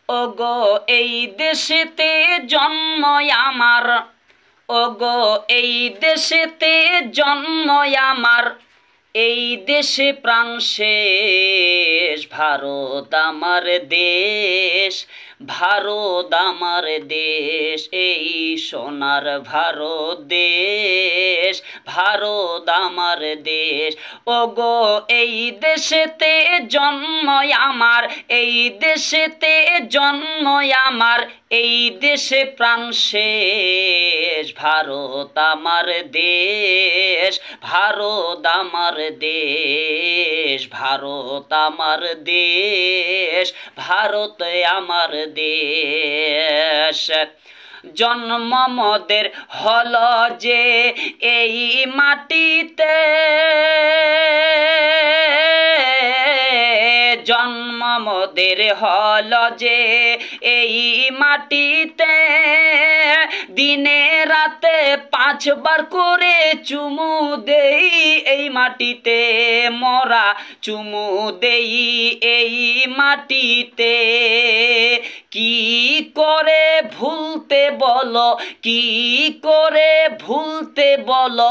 ওগো এই দেশেতে জন্ম আমার, ওগো এই দেশেতে জন্ম আমার, এই দেশে প্রাণ শেষ। ভারত আমার দেশ, ভারত আমার দেশ, এই সোনার ভারত দেশ, ভারত আমার দেশ। ওগো এই দেশেতে জন্ম আমার, এই দেশেতে জন্ম আমার, এই দেশে প্রাণ শেষ। ভারত আমার দেশ, ভারত আমার দেশ, ভারত আমার দেশ, ভারত আমার দেশ। জন্ম মোদের হল যে এই মাটিতে, জন্ম মোদের হল যে এই মাটিতে, দিনে রাতে 5 বার করে চুমু দেই এই মাটিতে, মরা চুমু দেই এই মাটিতে। কি করে ভুলতে বলো, কি করে ভুলতে বলো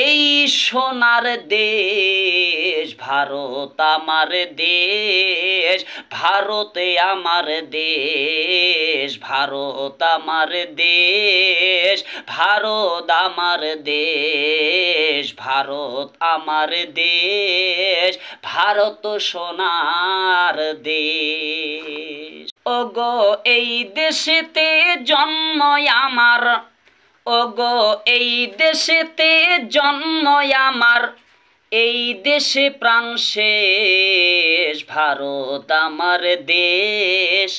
এই সোনার দেশ। ভারত আমার দেশ, ভারতে আমার দেশ, ভারত আমার দেশ, ভারত আমার দেশ, ভারত আমার দেশ, ভারত সোনার দেশ। ওগো এই দেশেতে জন্ম আমার, ওগো এই দেশেতে জন্ম আমার, এই দেশে প্রাণ শেষ। ভারত আমার দেশ,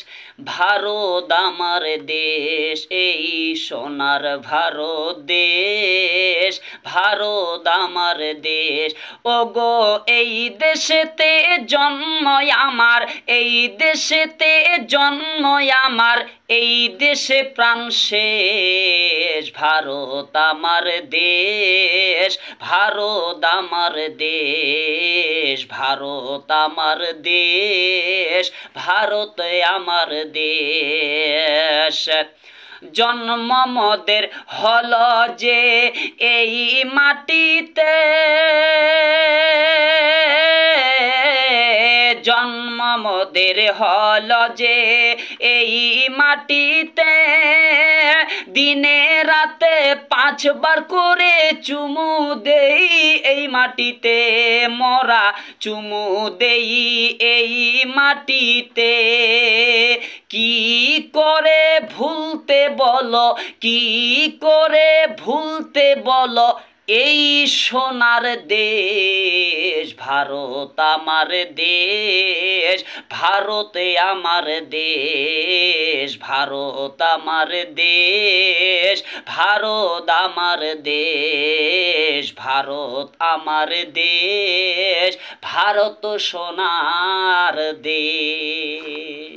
ভারত আমার দেশ, এই সোনার ভারত দেশ, ভারত আমার দেশ। ওগো এই দেশেতে জন্ম আমার, এই দেশেতে জন্ম আমার, এই দেশে প্রাণ শেষ। ভারত আমার দেশ, ভারত আমার দেশ, ভারত আমার দেশ, ভারত আমার দেশ। জন্ম মোদের হল যে এই মাটিতে, জন্ম মোদের হল যে এই মাটিতে, দিনে রাতে 5 বার করে চুমু দেই এই মাটিতে, মরা চুমু দেই এই মাটিতে। কি করে ভুলতে বলো, কি করে ভুলতে বলো এই সোনার দেশ। ভারত আমার দেশ, ভারতে আমার দেশ, ভারত আমার দেশ, ভারত আমার দেশ, ভারত আমার দেশ, ভারত সোনার দেশ।